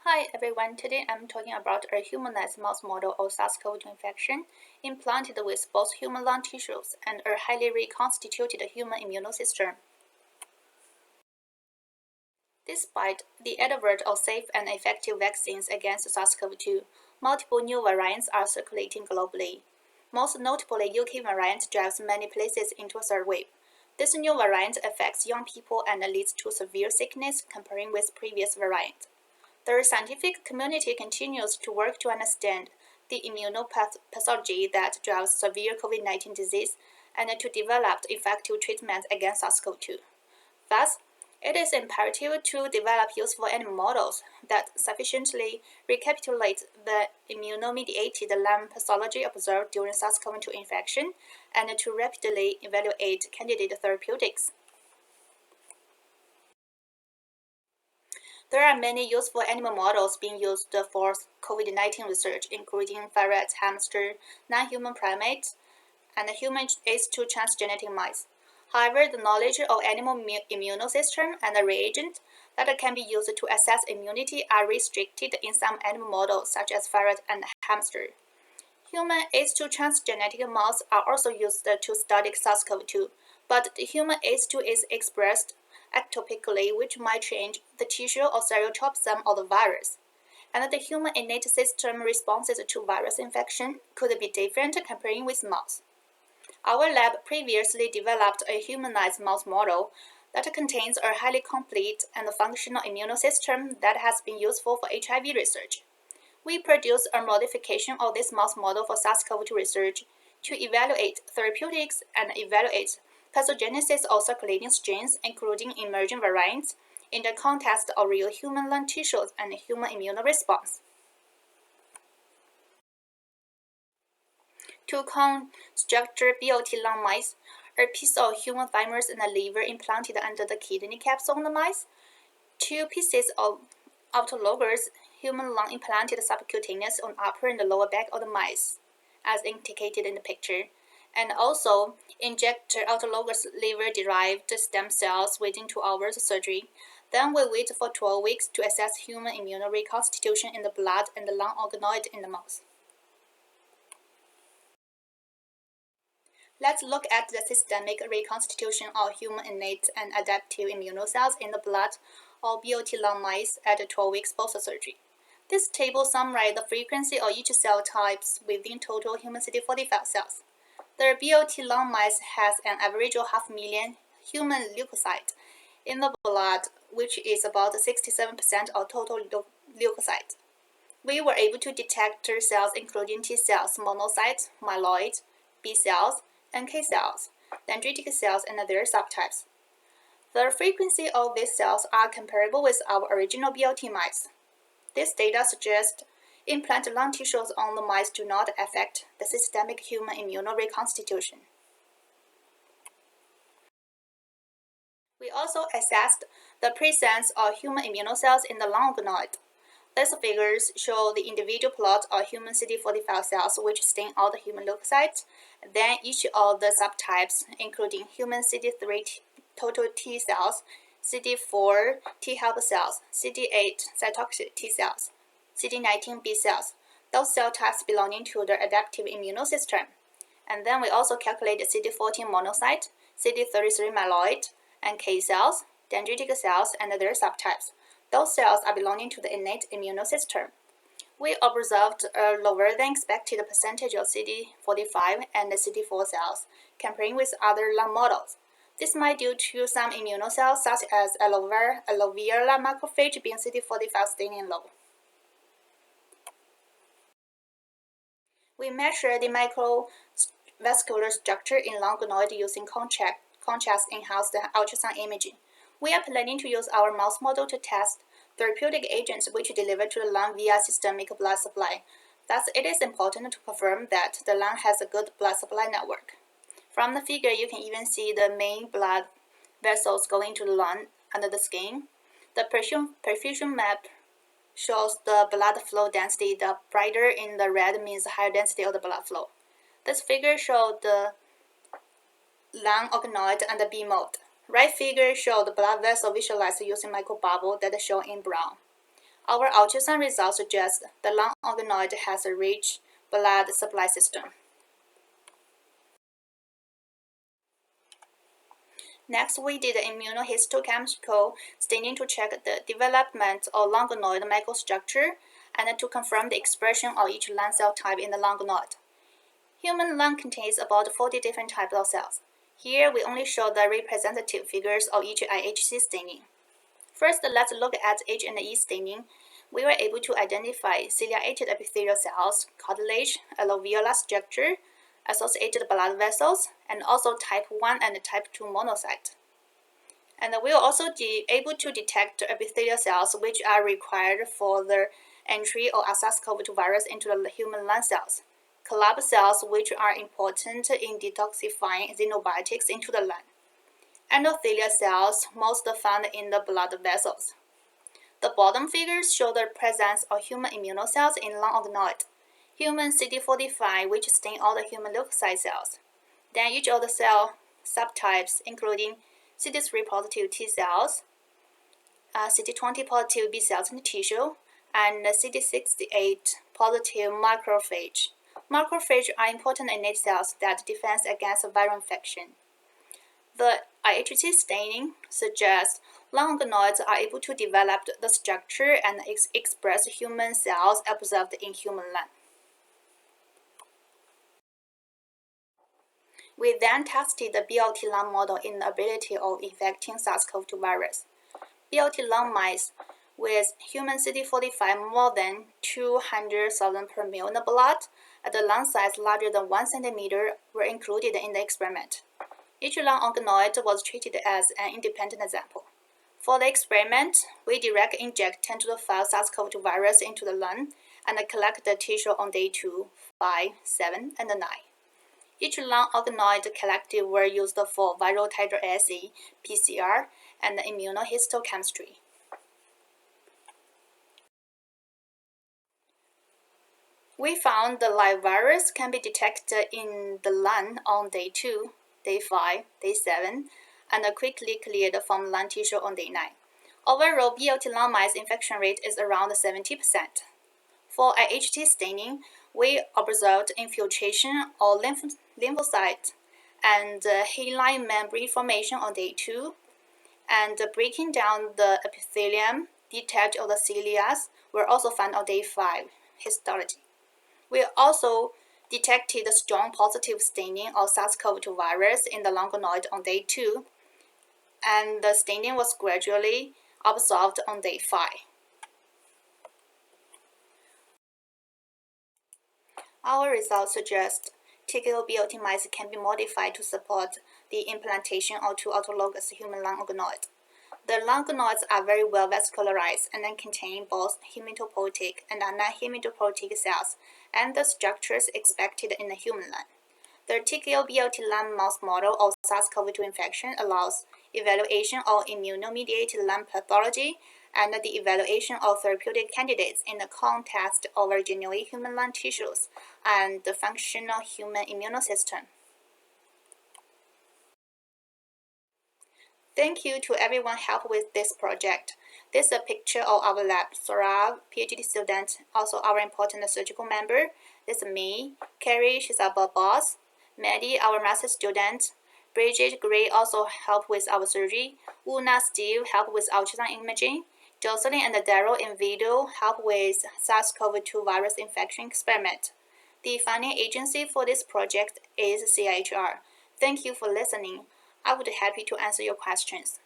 Hi everyone, today I'm talking about a humanized mouse model of SARS CoV infection implanted with both human lung tissues and a highly reconstituted human immune system. Despite the advent of safe and effective vaccines against SARS CoV-2, multiple new variants are circulating globally. Most notably, UK variant drives many places into a third wave. This new variant affects young people and leads to severe sickness comparing with previous variants. The scientific community continues to work to understand the immunopathology that drives severe COVID-19 disease and to develop effective treatments against SARS-CoV-2. Thus, it is imperative to develop useful animal models that sufficiently recapitulate the immunomediated lung pathology observed during SARS-CoV-2 infection and to rapidly evaluate candidate therapeutics. There are many useful animal models being used for COVID-19 research, including ferrets, hamster, non-human primates, and human ACE2 transgenic mice. However, the knowledge of animal immune system and the reagent that can be used to assess immunity are restricted in some animal models, such as ferret and hamster. Human ACE2 transgenic mouse are also used to study SARS-CoV-2, but the human ACE2 is expressed ectopically, which might change the tissue or cytotoxin of the virus. And the human innate system responses to virus infection could be different comparing with mouse. Our lab previously developed a humanized mouse model that contains a highly complete and functional immune system that has been useful for HIV research. We produced a modification of this mouse model for SARS-CoV-2 research to evaluate therapeutics and evaluate pathogenesis of circulating strains, including emerging variants, in the context of real human lung tissues and human immune response. To construct BOT lung mice, a piece of human thymus and a liver implanted under the kidney capsule on the mice, two pieces of autologous human lung implanted subcutaneous on upper and lower back of the mice, as indicated in the picture, and also inject autologous liver-derived stem cells within 2 hours of surgery. Then we wait for 12 weeks to assess human immune reconstitution in the blood and the lung organoid in the mouse. Let's look at the systemic reconstitution of human innate and adaptive immune cells in the blood of BOT lung mice at 12 weeks post-surgery. This table summarizes the frequency of each cell types within total human CD45 cells. The BOT lung mice has an average of 500,000 human leukocytes in the blood, which is about 67% of total leukocytes. We were able to detect cells including T cells, monocytes, myeloid, B cells, NK cells, dendritic cells, and their subtypes. The frequency of these cells are comparable with our original BOT mice. This data suggests implanted lung tissues on the mice do not affect the systemic human immune reconstitution. We also assessed the presence of human immune cells in the lung organoid. These figures show the individual plots of human CD45 cells which stain out the human leukocytes, then each of the subtypes, including human CD3 total T cells, CD4 T helper cells, CD8 cytotoxic T cells, CD19 B cells, those cell types belonging to the adaptive immune system. And then we also calculated CD14 monocyte, CD33 myeloid, NK cells, dendritic cells, and their subtypes. Those cells are belonging to the innate immune system. We observed a lower than expected percentage of CD45 and CD4 cells comparing with other lung models. This might be due to some immune cells such as alveolar macrophage being CD45 staining low. We measured the microvascular structure in lung organoid using contrast-enhanced ultrasound imaging. We are planning to use our mouse model to test therapeutic agents which deliver to the lung via systemic blood supply. Thus, it is important to confirm that the lung has a good blood supply network. From the figure, you can even see the main blood vessels going to the lung under the skin. The perfusion map shows the blood flow density. The brighter in the red means higher density of the blood flow. This figure shows the lung organoid and the B mode. Right figure shows the blood vessel visualized using microbubble that is shown in brown. Our ultrasound results suggest the lung organoid has a rich blood supply system. Next, we did immunohistochemical staining to check the development of lung organoid microstructure and to confirm the expression of each lung cell type in the lung organoid. Human lung contains about 40 different types of cells. Here, we only show the representative figures of each IHC staining. First, let's look at H and E staining. We were able to identify ciliated epithelial cells, cartilage, alveolar structure, associated blood vessels, and also type 1 and type 2 monocyte. And we were also able to detect epithelial cells which are required for the entry of SARS CoV-2 virus into the human lung cells, club cells which are important in detoxifying xenobiotics into the lung, endothelial cells most found in the blood vessels. The bottom figures show the presence of human immunocells in lung organoid, human CD45 which stain all the human leukocyte cells. Then each of the cell subtypes including CD3 positive T cells, CD20 positive B cells in the tissue, and CD68 positive macrophage. Macrophages are important innate cells that defend against viral infection. The IHC staining suggests lung organoids are able to develop the structure and express human cells observed in human lung. We then tested the BLT lung model in the ability of infecting SARS CoV-2 virus. BLT lung mice with human CD45 more than 200,000 per ml in the blood at a lung size larger than 1 centimeter were included in the experiment. Each lung organoid was treated as an independent example. For the experiment, we direct inject 10 to the 5 SARS-CoV-2 virus into the lung and collect the tissue on day 2, 5, 7, and 9. Each lung organoid collected were used for viral titer assay, PCR, and immunohistochemistry. We found the live virus can be detected in the lung on day 2, day 5, day 7, and quickly cleared from lung tissue on day 9. Overall, BLT lung mice infection rate is around 70%. For IHT staining, we observed infiltration of lymphocytes and haline membrane formation on day 2, and breaking down the epithelium, detach of the cilia were also found on day 5, histology. We also detected strong positive staining of SARS-CoV-2 virus in the lung organoid on day 2, and the staining was gradually absorbed on day 5. Our results suggest TKO BLT mice can be modified to support the implantation of 2 autologous human lung organoids. The lung organoids are very well vascularized and then contain both hematopoietic and non-hematopoietic cells and the structures expected in the human lung. The TKO BLT lung mouse model of SARS-CoV-2 infection allows evaluation of immunomediated lung pathology and the evaluation of therapeutic candidates in the context of originally human lung tissues and the functional human immune system. Thank you to everyone helped with this project. This is a picture of our lab. Sora, PhD student, also our important surgical member. This is me. Carrie, she's our boss. Maddie, our master student. Bridget Gray also helped with our surgery. Una, Steve helped with ultrasound imaging. Jocelyn and Daryl in video help with SARS-CoV-2 virus infection experiment. The funding agency for this project is CIHR. Thank you for listening. I would be happy to answer your questions.